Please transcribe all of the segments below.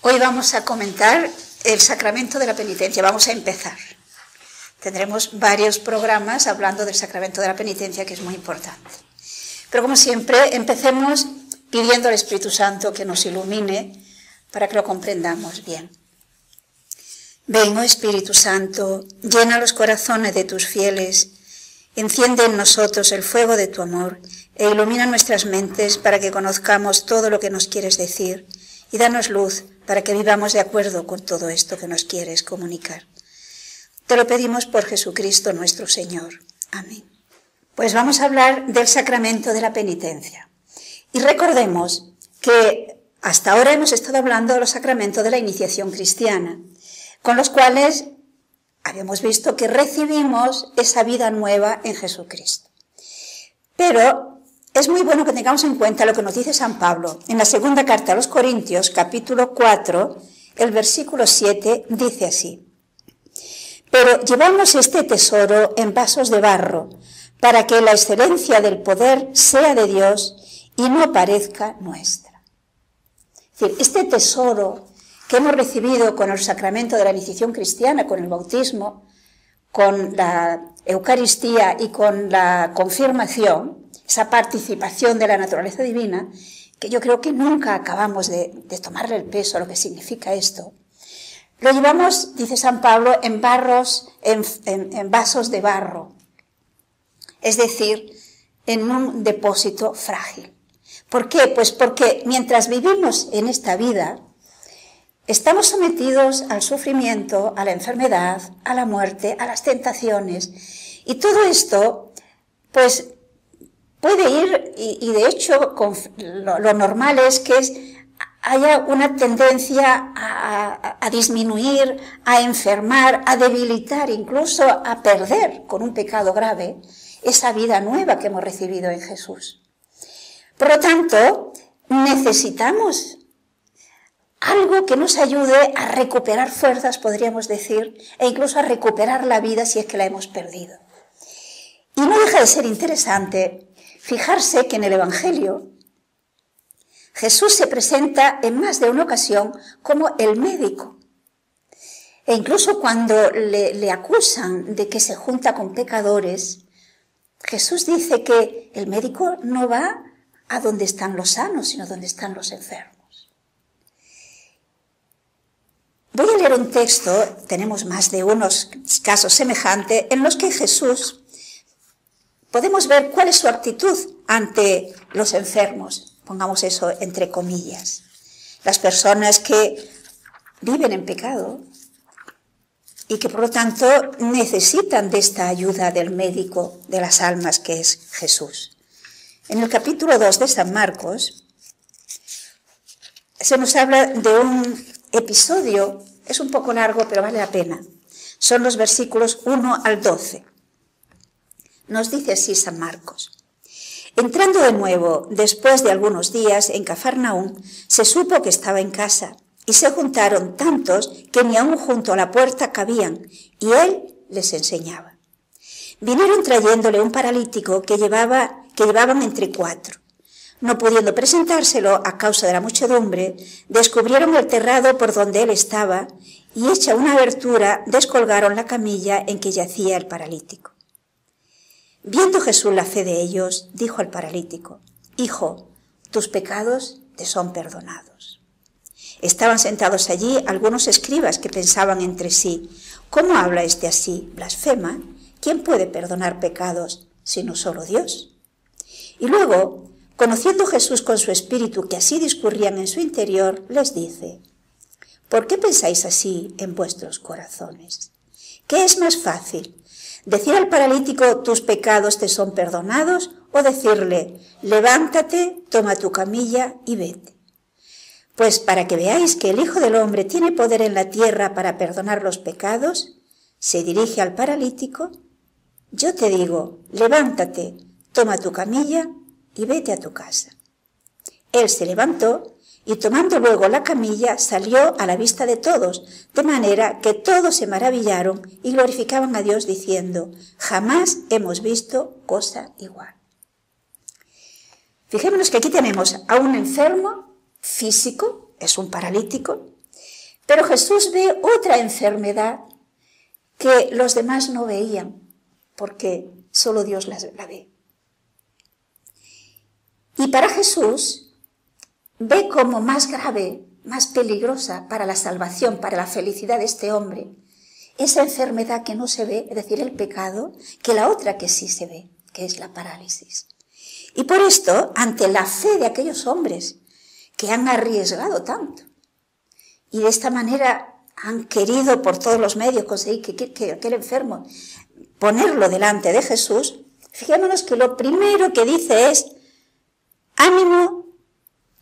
Hoy vamos a comentar el sacramento de la penitencia. Vamos a empezar. Tendremos varios programas hablando del sacramento de la penitencia, que es muy importante. Pero como siempre, empecemos pidiendo al Espíritu Santo que nos ilumine para que lo comprendamos bien. Ven, oh Espíritu Santo, llena los corazones de tus fieles, enciende en nosotros el fuego de tu amor e ilumina nuestras mentes para que conozcamos todo lo que nos quieres decir y danos luz para que vivamos de acuerdo con todo esto que nos quieres comunicar. Te lo pedimos por Jesucristo nuestro Señor. Amén. Pues vamos a hablar del sacramento de la penitencia. Y recordemos que hasta ahora hemos estado hablando de los sacramentos de la iniciación cristiana, con los cuales habíamos visto que recibimos esa vida nueva en Jesucristo. Pero es muy bueno que tengamos en cuenta lo que nos dice San Pablo. En la segunda carta a los Corintios, capítulo 4, el versículo 7, dice así: pero llevamos este tesoro en vasos de barro, para que la excelencia del poder sea de Dios y no parezca nuestra. Es decir, este tesoro que hemos recibido con el sacramento de la iniciación cristiana, con el bautismo, con la Eucaristía y con la confirmación, esa participación de la naturaleza divina, que yo creo que nunca acabamos de tomarle el peso a lo que significa esto. Lo llevamos, dice San Pablo, en vasos de barro, es decir, en un depósito frágil. ¿Por qué? Pues porque mientras vivimos en esta vida, estamos sometidos al sufrimiento, a la enfermedad, a la muerte, a las tentaciones, y todo esto, pues, puede ir, y de hecho lo normal es que haya una tendencia a disminuir, a enfermar, a debilitar, incluso a perder con un pecado grave esa vida nueva que hemos recibido en Jesús. Por lo tanto, necesitamos algo que nos ayude a recuperar fuerzas, podríamos decir, e incluso a recuperar la vida si es que la hemos perdido. Y no deja de ser interesante fijarse que en el Evangelio Jesús se presenta en más de una ocasión como el médico. E incluso cuando le acusan de que se junta con pecadores, Jesús dice que el médico no va a donde están los sanos, sino donde están los enfermos. Voy a leer un texto, tenemos más de unos casos semejantes, en los que Jesús podemos ver cuál es su actitud ante los enfermos, pongamos eso entre comillas, las personas que viven en pecado y que por lo tanto necesitan de esta ayuda del médico de las almas que es Jesús. En el capítulo 2 de San Marcos se nos habla de un episodio, es un poco largo pero vale la pena, son los versículos 1 al 12. Nos dice así San Marcos: entrando de nuevo, después de algunos días, en Cafarnaúm, se supo que estaba en casa, y se juntaron tantos que ni aun junto a la puerta cabían, y él les enseñaba. Vinieron trayéndole un paralítico que llevaban entre 4. No pudiendo presentárselo a causa de la muchedumbre, descubrieron el terrado por donde él estaba, y hecha una abertura, descolgaron la camilla en que yacía el paralítico. Viendo Jesús la fe de ellos, dijo al paralítico: hijo, tus pecados te son perdonados. Estaban sentados allí algunos escribas que pensaban entre sí: ¿cómo habla este así? ¿Blasfema? ¿Quién puede perdonar pecados sino solo Dios? Y luego, conociendo Jesús con su espíritu que así discurrían en su interior, les dice: ¿por qué pensáis así en vuestros corazones? ¿Qué es más fácil? ¿Decir al paralítico tus pecados te son perdonados? ¿O decirle levántate, toma tu camilla y vete? Pues para que veáis que el Hijo del Hombre tiene poder en la tierra para perdonar los pecados, se dirige al paralítico: yo te digo, levántate, toma tu camilla y vete a tu casa. Él se levantó y tomando luego la camilla salió a la vista de todos, de manera que todos se maravillaron y glorificaban a Dios diciendo: jamás hemos visto cosa igual. Fijémonos que aquí tenemos a un enfermo físico, es un paralítico, Pero Jesús ve otra enfermedad que los demás no veían, porque solo Dios la ve. Y para Jesús ve como más grave, más peligrosa para la salvación, para la felicidad de este hombre, esa enfermedad que no se ve, es decir, el pecado, que la otra que sí se ve, que es la parálisis. Y por esto, ante la fe de aquellos hombres que han arriesgado tanto, y de esta manera han querido por todos los medios conseguir que aquel enfermo, ponerlo delante de Jesús, fijémonos que lo primero que dice es: ánimo,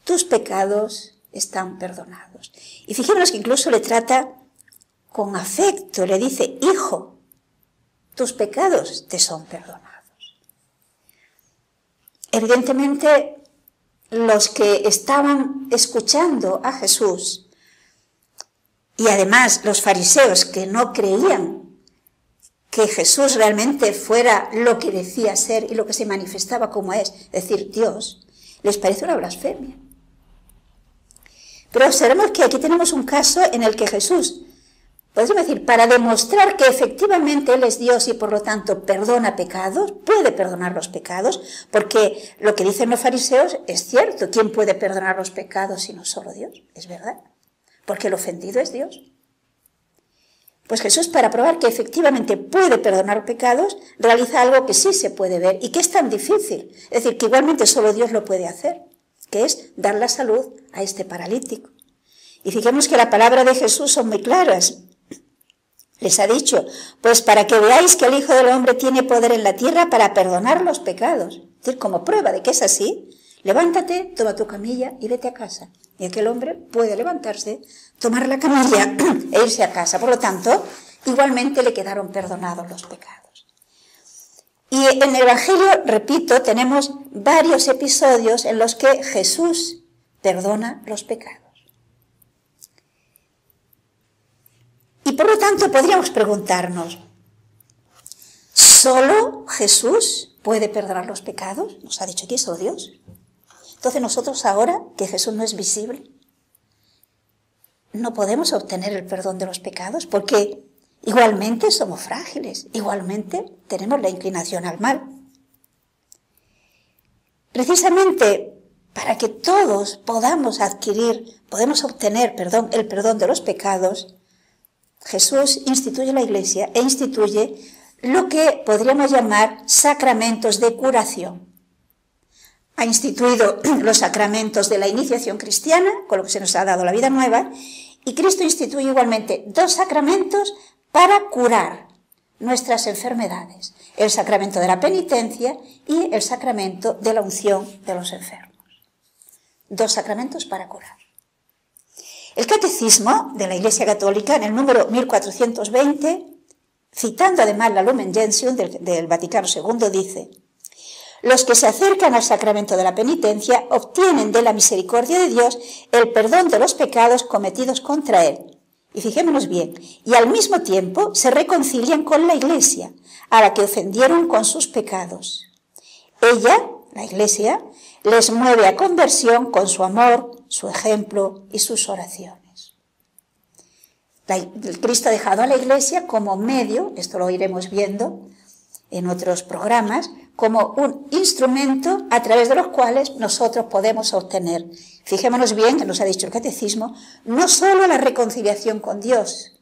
tus pecados están perdonados. Y fijémonos que incluso le trata con afecto, le dice: hijo, tus pecados te son perdonados. Evidentemente, los que estaban escuchando a Jesús, y además los fariseos que no creían que Jesús realmente fuera lo que decía ser y lo que se manifestaba como es decir, Dios, les parece una blasfemia. Pero observemos que aquí tenemos un caso en el que Jesús, podemos decir, para demostrar que efectivamente Él es Dios y por lo tanto perdona pecados, puede perdonar los pecados, porque lo que dicen los fariseos es cierto. ¿Quién puede perdonar los pecados sino solo Dios? Es verdad, porque el ofendido es Dios. Pues Jesús, para probar que efectivamente puede perdonar pecados, realiza algo que sí se puede ver y que es tan difícil, es decir, que igualmente solo Dios lo puede hacer, que es dar la salud a este paralítico. Y fijemos que las palabras de Jesús son muy claras. Les ha dicho: pues para que veáis que el Hijo del Hombre tiene poder en la tierra para perdonar los pecados. Es decir, como prueba de que es así, levántate, toma tu camilla y vete a casa. Y aquel hombre puede levantarse, tomar la camilla e irse a casa. Por lo tanto, igualmente le quedaron perdonados los pecados. Y en el Evangelio, repito, tenemos varios episodios en los que Jesús perdona los pecados. Y por lo tanto podríamos preguntarnos: ¿solo Jesús puede perdonar los pecados? Nos ha dicho aquí, solo Dios. Entonces nosotros ahora, que Jesús no es visible, no podemos obtener el perdón de los pecados, porque igualmente somos frágiles, igualmente tenemos la inclinación al mal. Precisamente para que todos podamos obtener el perdón de los pecados, Jesús instituye la Iglesia e instituye lo que podríamos llamar sacramentos de curación. Ha instituido los sacramentos de la iniciación cristiana, con lo que se nos ha dado la vida nueva, y Cristo instituye igualmente 2 sacramentos para curar nuestras enfermedades: el sacramento de la penitencia y el sacramento de la unción de los enfermos. 2 sacramentos para curar. El Catecismo de la Iglesia Católica, en el número 1420, citando además la Lumen Gentium del Vaticano II, dice: los que se acercan al sacramento de la penitencia obtienen de la misericordia de Dios el perdón de los pecados cometidos contra Él. Y fijémonos bien, y al mismo tiempo se reconcilian con la Iglesia, a la que ofendieron con sus pecados. Ella, la Iglesia, les mueve a conversión con su amor, su ejemplo y sus oraciones. Cristo ha dejado a la Iglesia como medio, esto lo iremos viendo en otros programas, como un instrumento a través de los cuales nosotros podemos obtener, fijémonos bien, que nos ha dicho el Catecismo, no solo la reconciliación con Dios,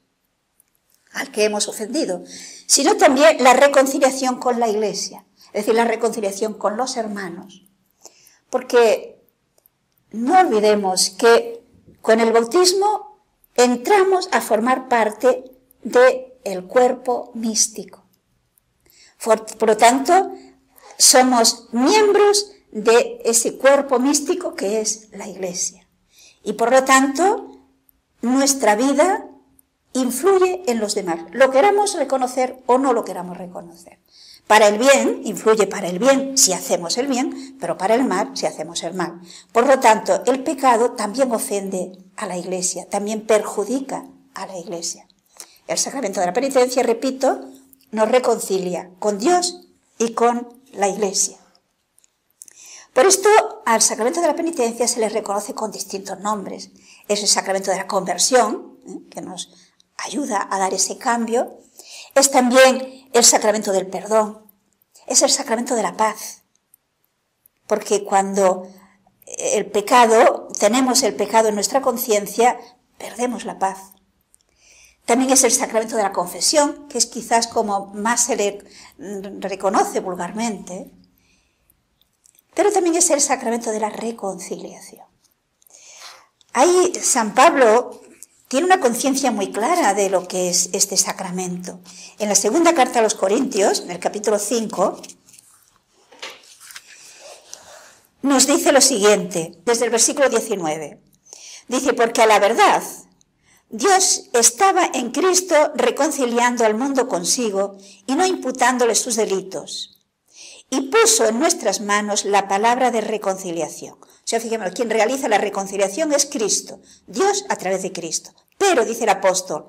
al que hemos ofendido, sino también la reconciliación con la Iglesia, es decir, la reconciliación con los hermanos. Porque no olvidemos que con el bautismo entramos a formar parte del cuerpo místico. Por lo tanto, somos miembros de ese cuerpo místico que es la Iglesia. Y por lo tanto, nuestra vida influye en los demás. Lo queramos reconocer o no lo queramos reconocer. Para el bien, influye para el bien si hacemos el bien, pero para el mal si hacemos el mal. Por lo tanto, el pecado también ofende a la Iglesia, también perjudica a la Iglesia. El sacramento de la penitencia, repito, nos reconcilia con Dios y con la Iglesia. Por esto, al sacramento de la penitencia se le reconoce con distintos nombres. Es el sacramento de la conversión, es que nos ayuda a dar ese cambio. Es también el sacramento del perdón, es el sacramento de la paz, porque cuando tenemos el pecado en nuestra conciencia, perdemos la paz. También es el sacramento de la confesión, que es quizás como más se le reconoce vulgarmente, pero también es el sacramento de la reconciliación. Ahí San Pablo tiene una conciencia muy clara de lo que es este sacramento. En la segunda carta a los Corintios, en el capítulo 5, nos dice lo siguiente, desde el versículo 19. Dice, porque a la verdad, Dios estaba en Cristo reconciliando al mundo consigo y no imputándole sus delitos. Y puso en nuestras manos la palabra de reconciliación. O sea, fijémonos, quien realiza la reconciliación es Cristo, Dios a través de Cristo. Pero, dice el apóstol,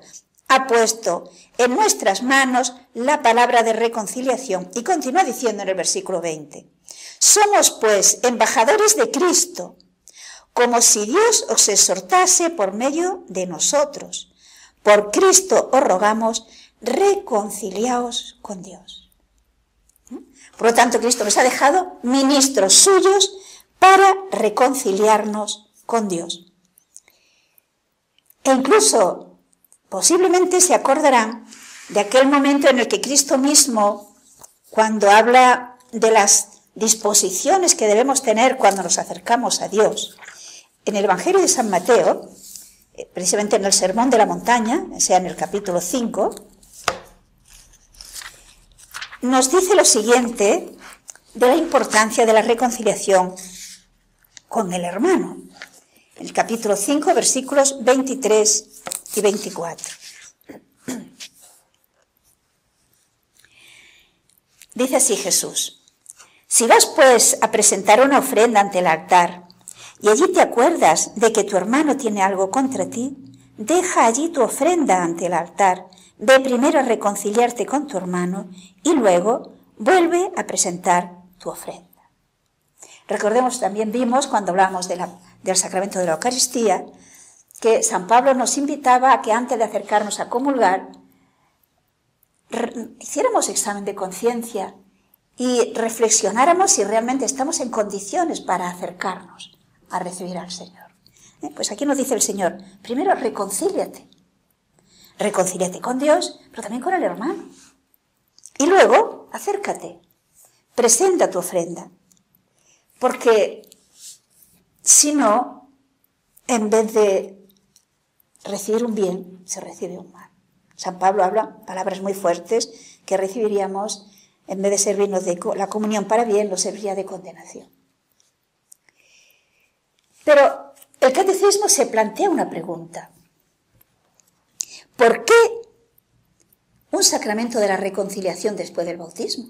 ha puesto en nuestras manos la palabra de reconciliación. Y continúa diciendo en el versículo 20, somos pues embajadores de Cristo, como si Dios os exhortase por medio de nosotros. Por Cristo os rogamos, reconciliaos con Dios. Por lo tanto, Cristo nos ha dejado ministros suyos para reconciliarnos con Dios. E incluso, posiblemente se acordarán de aquel momento en el que Cristo mismo, cuando habla de las disposiciones que debemos tener cuando nos acercamos a Dios, en el Evangelio de San Mateo, precisamente en el Sermón de la Montaña, o sea, en el capítulo 5, nos dice lo siguiente de la importancia de la reconciliación con el hermano. En el capítulo 5, versículos 23 y 24. Dice así Jesús, si vas pues a presentar una ofrenda ante el altar y allí te acuerdas de que tu hermano tiene algo contra ti, deja allí tu ofrenda ante el altar, ve primero a reconciliarte con tu hermano y luego vuelve a presentar tu ofrenda. Recordemos, también vimos cuando hablamos del sacramento de la Eucaristía, que San Pablo nos invitaba a que antes de acercarnos a comulgar, hiciéramos examen de conciencia y reflexionáramos si realmente estamos en condiciones para acercarnos a recibir al Señor. Pues aquí nos dice el Señor, primero reconcíliate. Reconcíliate con Dios, pero también con el hermano. Y luego, acércate, presenta tu ofrenda. Porque si no, en vez de recibir un bien, se recibe un mal. San Pablo habla palabras muy fuertes que recibiríamos, en vez de servirnos de la comunión para bien, nos serviría de condenación. Pero el catecismo se plantea una pregunta. ¿Por qué un sacramento de la reconciliación después del bautismo?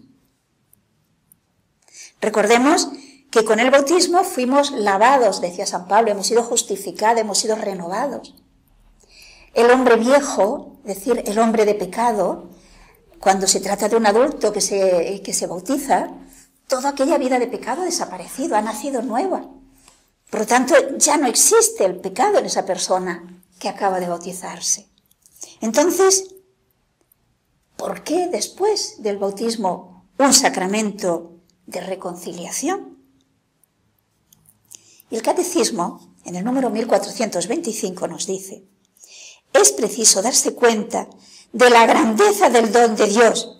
Recordemos que con el bautismo fuimos lavados, decía San Pablo, hemos sido justificados, hemos sido renovados. El hombre viejo, es decir, el hombre de pecado, cuando se trata de un adulto que se bautiza, toda aquella vida de pecado ha desaparecido, ha nacido nueva. Por lo tanto, ya no existe el pecado en esa persona que acaba de bautizarse. Entonces, ¿por qué después del bautismo un sacramento de reconciliación? Y el catecismo, en el número 1425, nos dice, es preciso darse cuenta de la grandeza del don de Dios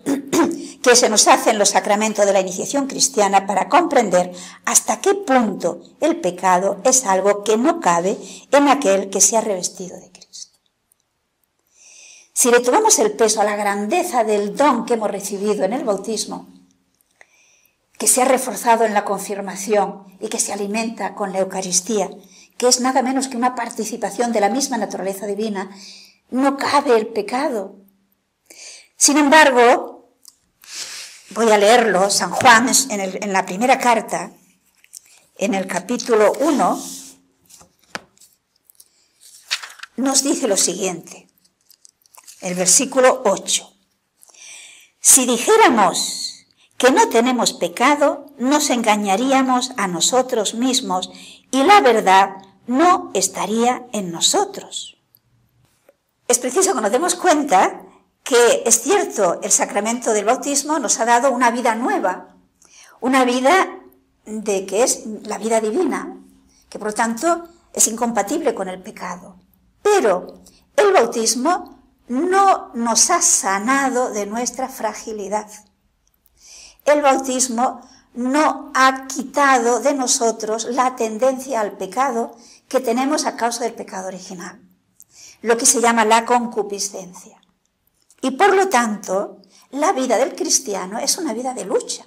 que se nos hace en los sacramentos de la iniciación cristiana para comprender hasta qué punto el pecado es algo que no cabe en aquel que se ha revestido de Cristo. Si le tomamos el peso a la grandeza del don que hemos recibido en el bautismo, que se ha reforzado en la confirmación y que se alimenta con la Eucaristía, que es nada menos que una participación de la misma naturaleza divina, no cabe el pecado. Sin embargo, voy a leerlo, San Juan en la primera carta, en el capítulo 1, nos dice lo siguiente, el versículo 8. Si dijéramos que no tenemos pecado, nos engañaríamos a nosotros mismos y la verdad no estaría en nosotros. es preciso que nos demos cuenta que es cierto, el sacramento del bautismo nos ha dado una vida nueva, una vida que es la vida divina, que por lo tanto es incompatible con el pecado. Pero el bautismo no nos ha sanado de nuestra fragilidad. El bautismo no ha quitado de nosotros la tendencia al pecado que tenemos a causa del pecado original, lo que se llama la concupiscencia. Y por lo tanto, la vida del cristiano es una vida de lucha.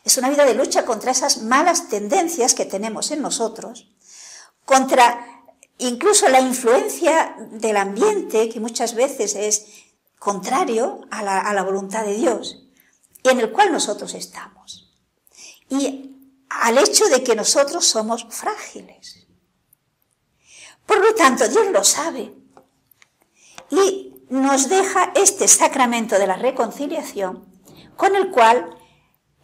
Es una vida de lucha contra esas malas tendencias que tenemos en nosotros, contra incluso la influencia del ambiente, que muchas veces es contrario a la voluntad de Dios, en el cual nosotros estamos. Y al hecho de que nosotros somos frágiles. Por lo tanto, Dios lo sabe. Y nos deja este sacramento de la reconciliación, con el cual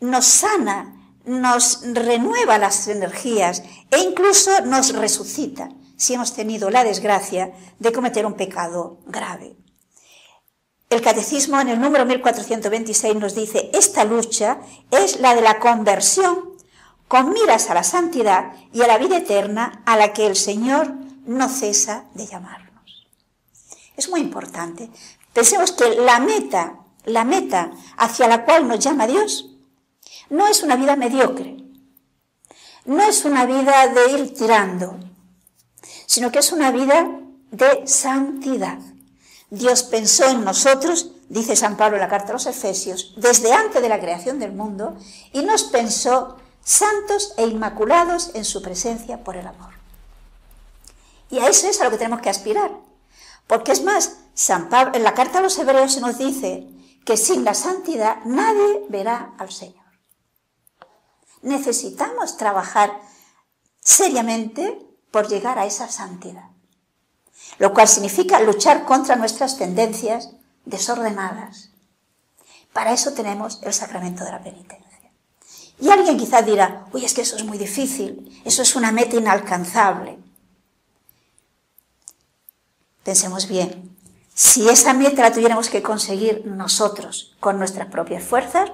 nos sana, nos renueva las energías e incluso nos resucita si hemos tenido la desgracia de cometer un pecado grave. El Catecismo en el número 1426 nos dice: esta lucha es la de la conversión con miras a la santidad y a la vida eterna a la que el Señor no cesa de llamarnos. Es muy importante. Pensemos que la meta hacia la cual nos llama Dios no es una vida mediocre, no es una vida de ir tirando, sino que es una vida de santidad. Dios pensó en nosotros, dice San Pablo en la carta a los Efesios, desde antes de la creación del mundo, y nos pensó santos e inmaculados en su presencia por el amor. Y a eso es a lo que tenemos que aspirar. Porque es más, San Pablo, en la carta a los Hebreos se nos dice que sin la santidad nadie verá al Señor. Necesitamos trabajar seriamente por llegar a esa santidad, lo cual significa luchar contra nuestras tendencias desordenadas. Para eso tenemos el sacramento de la penitencia. Y alguien quizás dirá: uy, es que eso es muy difícil, eso es una meta inalcanzable. Pensemos bien, si esa meta la tuviéramos que conseguir nosotros con nuestras propias fuerzas,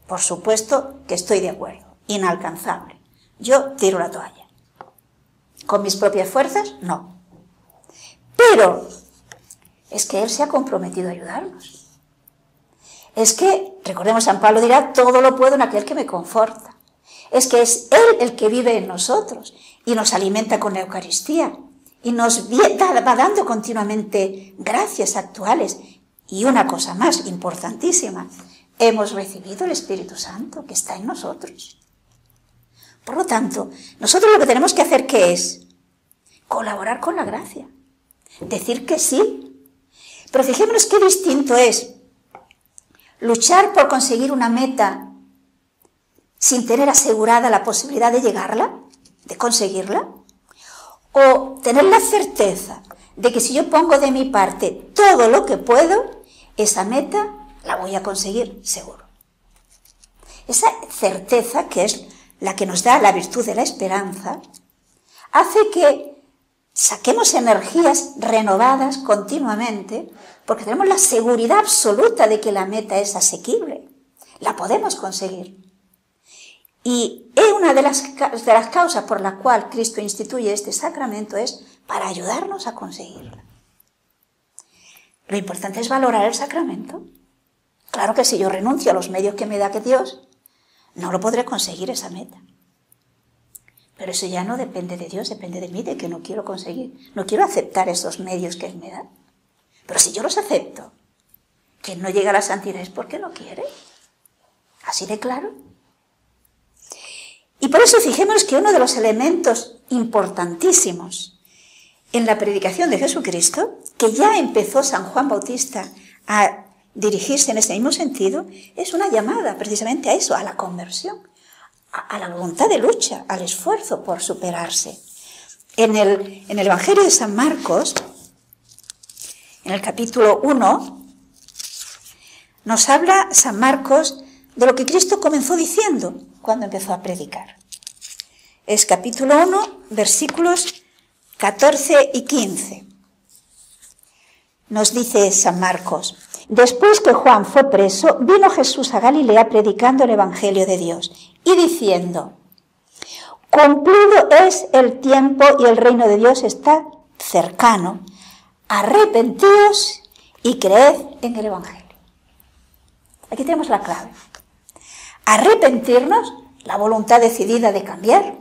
por supuesto que estoy de acuerdo, inalcanzable. Yo tiro la toalla. Con mis propias fuerzas, no. Pero es que Él se ha comprometido a ayudarnos. Es que, recordemos, San Pablo dirá: todo lo puedo en aquel que me conforta. Es que es Él el que vive en nosotros y nos alimenta con la Eucaristía. Y nos va dando continuamente gracias actuales. Y una cosa más importantísima: hemos recibido el Espíritu Santo que está en nosotros. Por lo tanto, nosotros lo que tenemos que hacer, ¿qué es? Colaborar con la gracia. Decir que sí. Pero fijémonos qué distinto es luchar por conseguir una meta sin tener asegurada la posibilidad de llegarla, de conseguirla, o tener la certeza de que si yo pongo de mi parte todo lo que puedo, esa meta la voy a conseguir seguro. Esa certeza, que es la que nos da la virtud de la esperanza, hace que saquemos energías renovadas continuamente, porque tenemos la seguridad absoluta de que la meta es asequible, la podemos conseguir. Y una de las causas por la cual Cristo instituye este sacramento es para ayudarnos a conseguirla. Lo importante es valorar el sacramento. Claro que si yo renuncio a los medios que me da que Dios, no lo podré conseguir esa meta. Pero eso ya no depende de Dios, depende de mí, de que no quiero conseguir, no quiero aceptar esos medios que Él me da. Pero si yo los acepto, quien no llega a la santidad es porque no quiere. Así de claro. Y por eso fijémonos que uno de los elementos importantísimos en la predicación de Jesucristo, que ya empezó San Juan Bautista a dirigirse en ese mismo sentido, es una llamada precisamente a eso, a la conversión, a la voluntad de lucha, al esfuerzo por superarse. En el Evangelio de San Marcos, en el capítulo 1, nos habla San Marcos de lo que Cristo comenzó diciendo cuando empezó a predicar. Es capítulo 1, versículos 14 y 15. Nos dice San Marcos: después que Juan fue preso, vino Jesús a Galilea predicando el Evangelio de Dios y diciendo: cumplido es el tiempo y el reino de Dios está cercano. Arrepentíos y creed en el Evangelio. Aquí tenemos la clave. Arrepentirnos, la voluntad decidida de cambiar,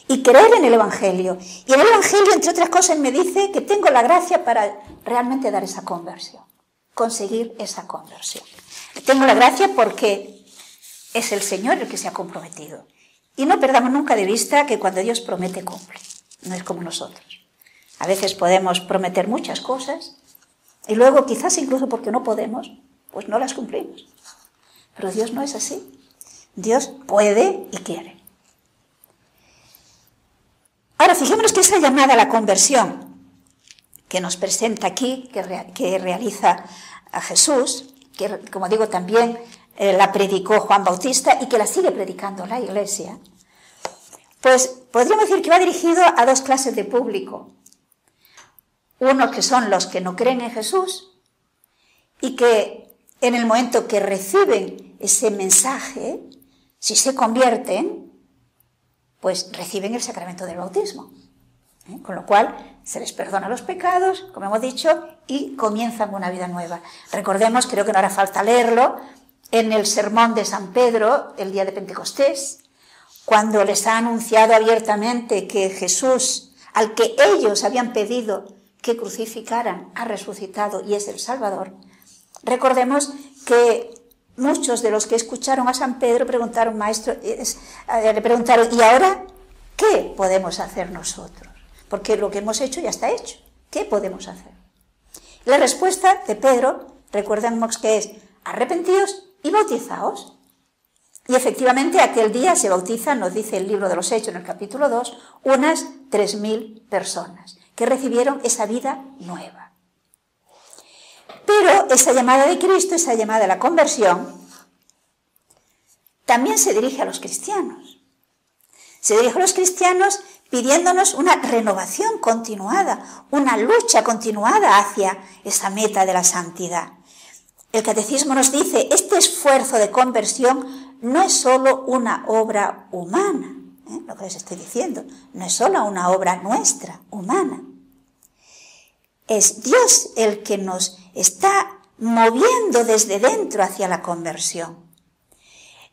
y creer en el Evangelio. Y en el Evangelio, entre otras cosas, me dice que tengo la gracia para realmente dar esa conversión, conseguir esa conversión. Tengo la gracia porque es el Señor el que se ha comprometido. Y no perdamos nunca de vista que cuando Dios promete, cumple. No es como nosotros. A veces podemos prometer muchas cosas y luego, quizás incluso porque no podemos, pues no las cumplimos. Pero Dios no es así. Dios puede y quiere. Ahora, fijémonos que esa llamada a la conversión que nos presenta aquí, que realiza a Jesús, que, como digo, también la predicó Juan Bautista y que la sigue predicando la Iglesia, pues podríamos decir que va dirigido a dos clases de público. Unos que son los que no creen en Jesús y que en el momento que reciben ese mensaje, si se convierten, pues reciben el sacramento del bautismo. Con lo cual se les perdona los pecados, como hemos dicho, y comienzan una vida nueva. Recordemos, creo que no hará falta leerlo, en el sermón de San Pedro, el día de Pentecostés, cuando les ha anunciado abiertamente que Jesús, al que ellos habían pedido que crucificaran, ha resucitado y es el Salvador. Recordemos que muchos de los que escucharon a San Pedro preguntaron, maestro, le preguntaron, ¿y ahora qué podemos hacer nosotros? Porque lo que hemos hecho ya está hecho. ¿Qué podemos hacer? La respuesta de Pedro, recordemos que es: arrepentíos y bautizaos. Y efectivamente aquel día se bautizan, nos dice el libro de los Hechos en el capítulo 2, unas 3.000 personas que recibieron esa vida nueva. Pero esa llamada de Cristo, esa llamada a la conversión, también se dirige a los cristianos. Se dirige a los cristianos pidiéndonos una renovación continuada, una lucha continuada hacia esa meta de la santidad. El Catecismo nos dice: este esfuerzo de conversión no es solo una obra humana, lo que les estoy diciendo, no es solo una obra nuestra, humana. Es Dios el que nos está moviendo desde dentro hacia la conversión.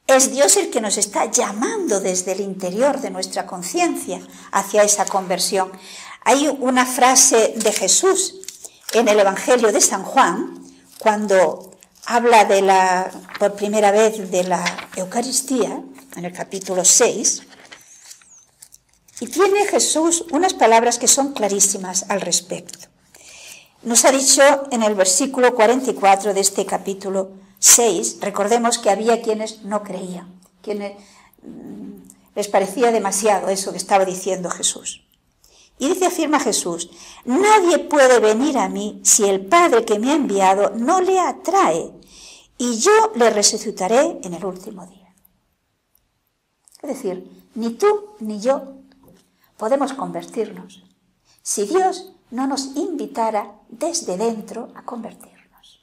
Es Dios el que nos está llamando desde el interior de nuestra conciencia hacia esa conversión. Hay una frase de Jesús en el Evangelio de San Juan, cuando habla por primera vez de la Eucaristía, en el capítulo 6, y tiene Jesús unas palabras que son clarísimas al respecto. Nos ha dicho en el versículo 44 de este capítulo 6, recordemos que había quienes no creían, quienes les parecía demasiado eso que estaba diciendo Jesús. Y afirma Jesús: nadie puede venir a mí si el Padre que me ha enviado no le atrae, y yo le resucitaré en el último día. Es decir, ni tú ni yo podemos convertirnos si Dios no nos invitara desde dentro a convertirnos.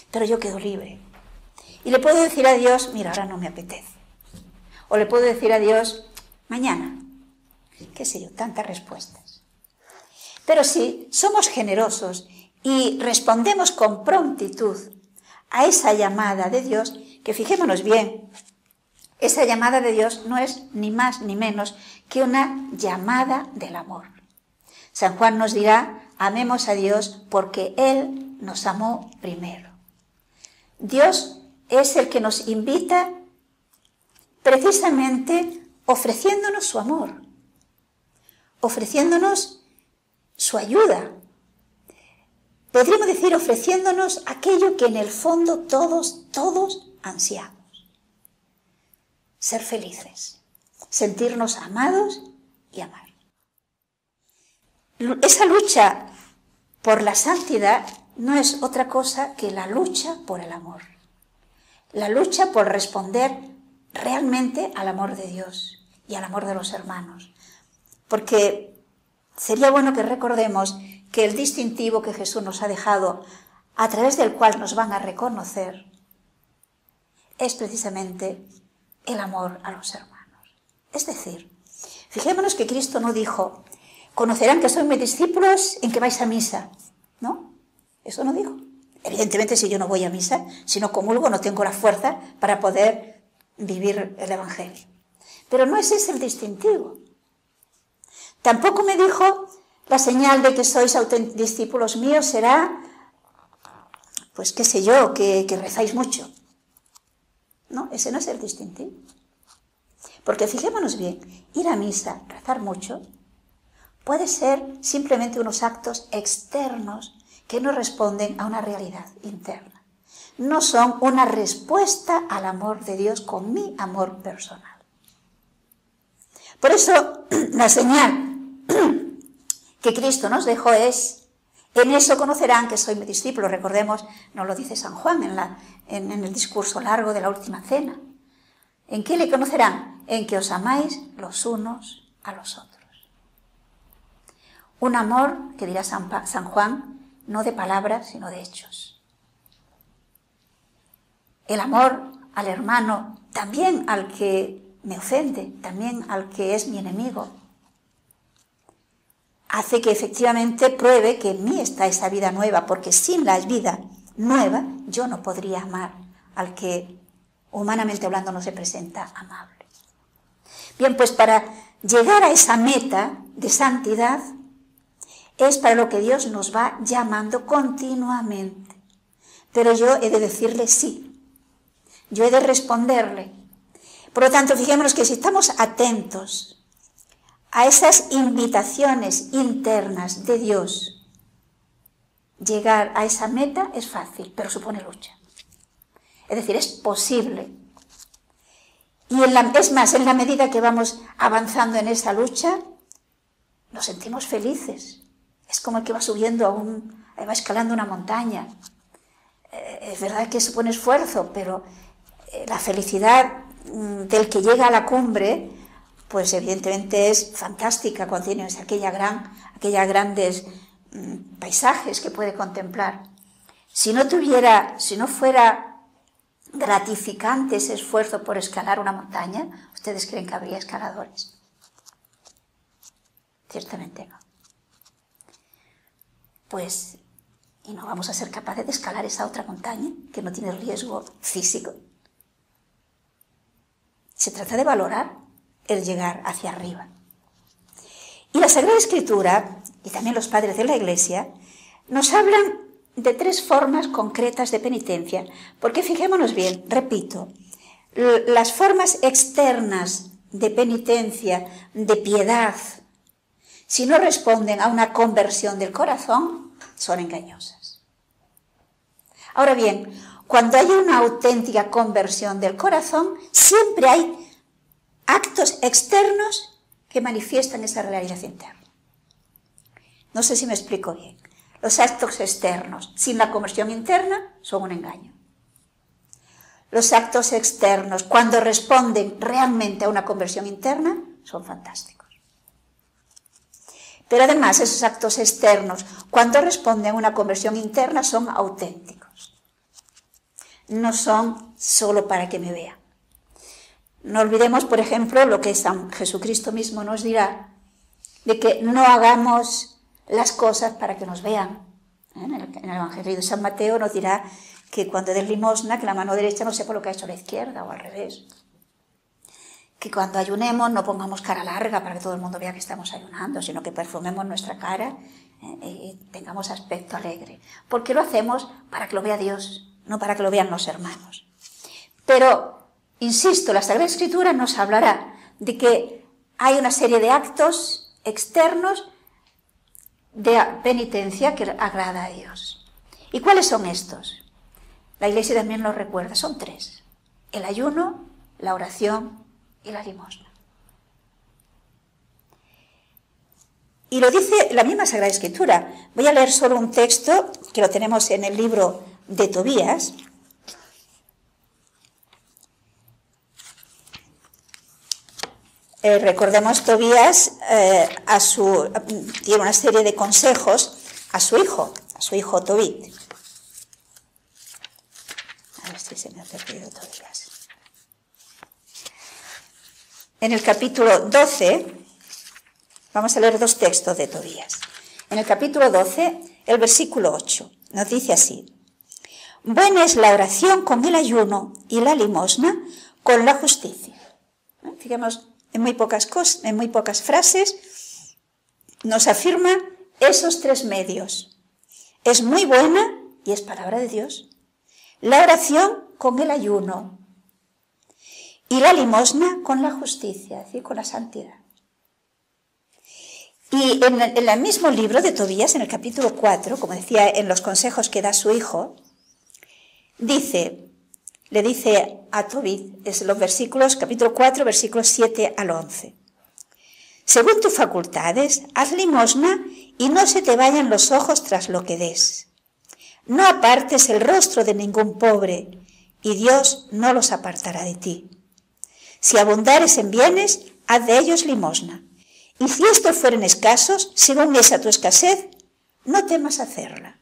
Pero yo quedo libre. Y le puedo decir a Dios: mira, ahora no me apetece. O le puedo decir a Dios: mañana. Qué sé yo, tantas respuestas. Pero si somos generosos y respondemos con prontitud a esa llamada de Dios, que fijémonos bien, esa llamada de Dios no es ni más ni menos que una llamada del amor. San Juan nos dirá: amemos a Dios porque Él nos amó primero. Dios es el que nos invita precisamente ofreciéndonos su amor, ofreciéndonos su ayuda. Podríamos decir ofreciéndonos aquello que en el fondo todos ansiamos. Ser felices, sentirnos amados y amar. Esa lucha por la santidad no es otra cosa que la lucha por el amor. La lucha por responder realmente al amor de Dios y al amor de los hermanos. Porque sería bueno que recordemos que el distintivo que Jesús nos ha dejado, a través del cual nos van a reconocer, es precisamente el amor a los hermanos. Es decir, fijémonos que Cristo no dijo, conocerán que sois mis discípulos en que vais a misa, ¿no? Eso no dijo. Evidentemente, si yo no voy a misa, si no comulgo, no tengo la fuerza para poder vivir el Evangelio. Pero no es ese el distintivo. Tampoco me dijo, la señal de que sois discípulos míos será, pues qué sé yo, que rezáis mucho. No, ese no es el distintivo. Porque fijémonos bien, ir a misa, rezar mucho, puede ser simplemente unos actos externos que no responden a una realidad interna. No son una respuesta al amor de Dios con mi amor personal. Por eso, la señal que Cristo nos dejó es, en eso conocerán que soy mi discípulo. Recordemos, nos lo dice San Juan en el discurso largo de la última cena. ¿En qué le conocerán? En que os amáis los unos a los otros. Un amor, que dirá San Juan, no de palabras, sino de hechos. El amor al hermano, también al que me ofende, también al que es mi enemigo, hace que efectivamente pruebe que en mí está esa vida nueva, porque sin la vida nueva yo no podría amar al que, humanamente hablando, no se presenta amable. Bien, pues para llegar a esa meta de santidad es para lo que Dios nos va llamando continuamente. Pero yo he de decirle sí, yo he de responderle. Por lo tanto, fijémonos que si estamos atentos a esas invitaciones internas de Dios, llegar a esa meta es fácil, pero supone lucha. Es decir, es posible. Y es más, en la medida que vamos avanzando en esa lucha, nos sentimos felices. Es como el que va subiendo va escalando una montaña. Es verdad que supone esfuerzo, pero la felicidad del que llega a la cumbre, pues evidentemente es fantástica cuando tienes aquellos grandes paisajes que puede contemplar. Si no fuera gratificante ese esfuerzo por escalar una montaña, ¿ustedes creen que habría escaladores? Ciertamente no. Pues, y no vamos a ser capaces de escalar esa otra montaña que no tiene riesgo físico. Se trata de valorar el llegar hacia arriba. Y la Sagrada Escritura, y también los padres de la Iglesia, nos hablan de 3 formas concretas de penitencia, porque fijémonos bien, repito, las formas externas de penitencia, de piedad, si no responden a una conversión del corazón, son engañosas. Ahora bien, cuando hay una auténtica conversión del corazón, siempre hay actos externos que manifiestan esa realidad interna. No sé si me explico bien. Los actos externos sin la conversión interna son un engaño. Los actos externos, cuando responden realmente a una conversión interna, son fantásticos. Pero además, esos actos externos, cuando responden a una conversión interna, son auténticos. No son solo para que me vean. No olvidemos, por ejemplo, lo que San Jesucristo mismo nos dirá, de que no hagamos las cosas para que nos vean. En el Evangelio de San Mateo nos dirá que cuando des limosna, que la mano derecha no sepa lo que ha hecho la izquierda, o al revés. Que cuando ayunemos no pongamos cara larga para que todo el mundo vea que estamos ayunando, sino que perfumemos nuestra cara y tengamos aspecto alegre. Porque lo hacemos para que lo vea Dios, no para que lo vean los hermanos. Pero, insisto, la Sagrada Escritura nos hablará de que hay una serie de actos externos de penitencia que agrada a Dios. ¿Y cuáles son estos? La Iglesia también los recuerda, son 3. El ayuno, la oración y la limosna. Y lo dice la misma Sagrada Escritura. Voy a leer solo un texto que lo tenemos en el libro de Tobías. Recordemos, Tobías tiene una serie de consejos a su hijo Tobit. A ver si se me ha perdido Tobías. En el capítulo 12, vamos a leer 2 textos de Tobías. En el capítulo 12, el versículo 8, nos dice así: buena es la oración con el ayuno y la limosna con la justicia. Fijemos, en muy pocas frases nos afirma esos 3 medios. Es muy buena y es palabra de Dios. La oración con el ayuno y la limosna con la justicia, es decir, con la santidad. Y en el mismo libro de Tobías, en el capítulo 4, como decía, en los consejos que da su hijo, le dice a Tobit, es los versículos, capítulo 4, versículos 7 al 11. Según tus facultades, haz limosna y no se te vayan los ojos tras lo que des. No apartes el rostro de ningún pobre, y Dios no los apartará de ti. Si abundares en bienes, haz de ellos limosna. Y si estos fueren escasos, según esa tu escasez, no temas hacerla.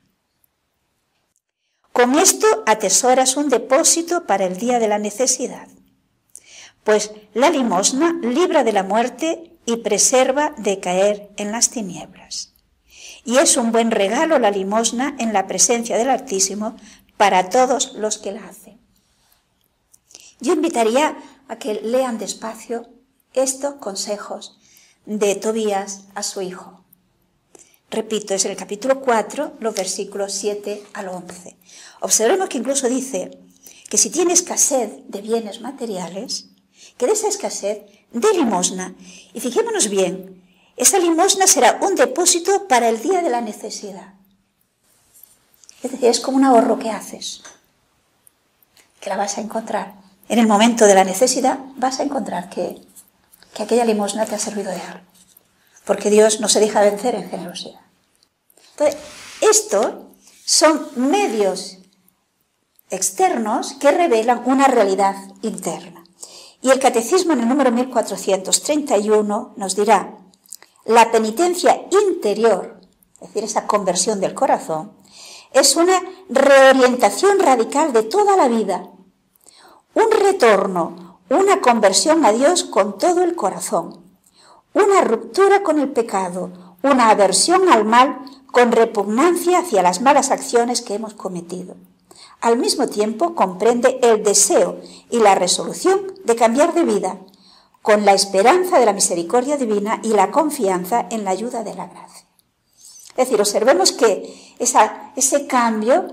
Con esto atesoras un depósito para el día de la necesidad. Pues la limosna libra de la muerte y preserva de caer en las tinieblas. Y es un buen regalo la limosna en la presencia del Altísimo para todos los que la hacen. Yo invitaría a que lean despacio estos consejos de Tobías a su hijo. Repito, es el capítulo 4, los versículos 7 al 11. Observemos que incluso dice que si tiene escasez de bienes materiales, que de esa escasez dé limosna. Y fijémonos bien, esa limosna será un depósito para el día de la necesidad. Es decir, es como un ahorro que haces, que la vas a encontrar. En el momento de la necesidad vas a encontrar que aquella limosna te ha servido de algo, porque Dios no se deja vencer en generosidad. Entonces, estos son medios externos que revelan una realidad interna. Y el Catecismo en el número 1431 nos dirá: la penitencia interior, es decir, esa conversión del corazón, es una reorientación radical de toda la vida, un retorno, una conversión a Dios con todo el corazón, una ruptura con el pecado, una aversión al mal con repugnancia hacia las malas acciones que hemos cometido. Al mismo tiempo comprende el deseo y la resolución de cambiar de vida, con la esperanza de la misericordia divina y la confianza en la ayuda de la gracia. Es decir, observemos que ese cambio,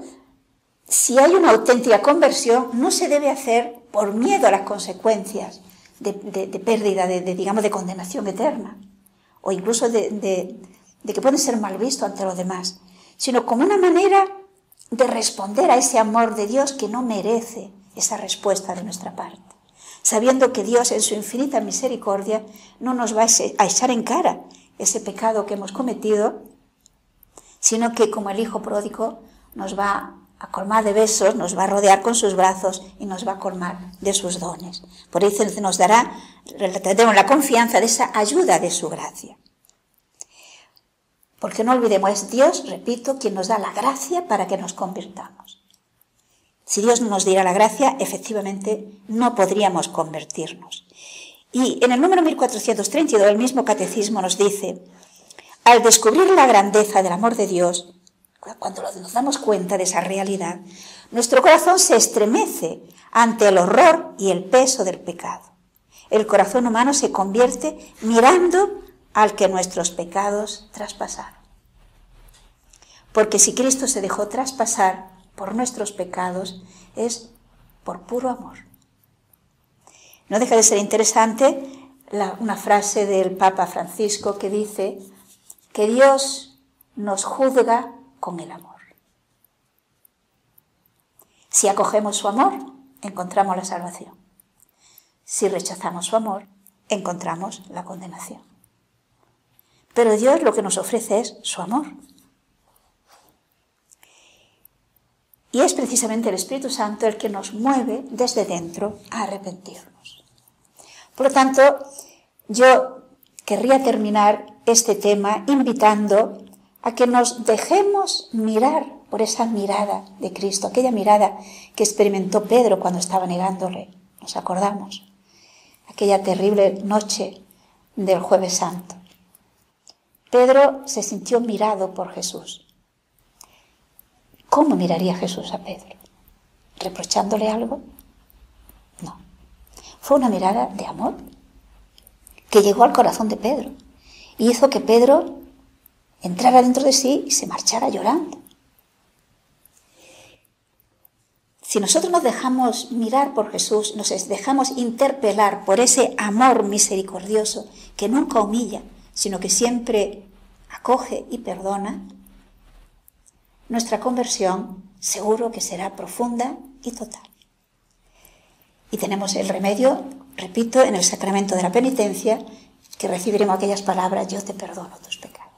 si hay una auténtica conversión, no se debe hacer por miedo a las consecuencias de pérdida, digamos, de condenación eterna, o incluso de que pueden ser mal vistos ante los demás, sino como una manera de responder a ese amor de Dios que no merece esa respuesta de nuestra parte, sabiendo que Dios en su infinita misericordia no nos va a echar en cara ese pecado que hemos cometido, sino que como el hijo pródigo nos va a colmar de besos, nos va a rodear con sus brazos y nos va a colmar de sus dones. Por eso nos dará, tenemos la confianza de esa ayuda de su gracia. Porque no olvidemos, es Dios, repito, quien nos da la gracia para que nos convirtamos. Si Dios no nos diera la gracia, efectivamente no podríamos convertirnos. Y en el número 1432, el mismo Catecismo nos dice: al descubrir la grandeza del amor de Dios, cuando nos damos cuenta de esa realidad, nuestro corazón se estremece ante el horror y el peso del pecado. El corazón humano se convierte mirando al que nuestros pecados traspasaron. Porque si Cristo se dejó traspasar por nuestros pecados, es por puro amor. No deja de ser interesante una frase del Papa Francisco que dice que Dios nos juzga con el amor. Si acogemos su amor, encontramos la salvación. Si rechazamos su amor, encontramos la condenación. Pero Dios lo que nos ofrece es su amor. Y es precisamente el Espíritu Santo el que nos mueve desde dentro a arrepentirnos. Por lo tanto, yo querría terminar este tema invitando a que nos dejemos mirar por esa mirada de Cristo, aquella mirada que experimentó Pedro cuando estaba negándole. ¿Nos acordamos? Aquella terrible noche del Jueves Santo. Pedro se sintió mirado por Jesús. ¿Cómo miraría Jesús a Pedro? ¿Reprochándole algo? No. Fue una mirada de amor que llegó al corazón de Pedro y hizo que Pedro entrara dentro de sí y se marchara llorando. Si nosotros nos dejamos mirar por Jesús, nos dejamos interpelar por ese amor misericordioso que nunca humilla, sino que siempre acoge y perdona, nuestra conversión seguro que será profunda y total. Y tenemos el remedio, repito, en el sacramento de la penitencia, que recibiremos aquellas palabras: yo te perdono tus pecados.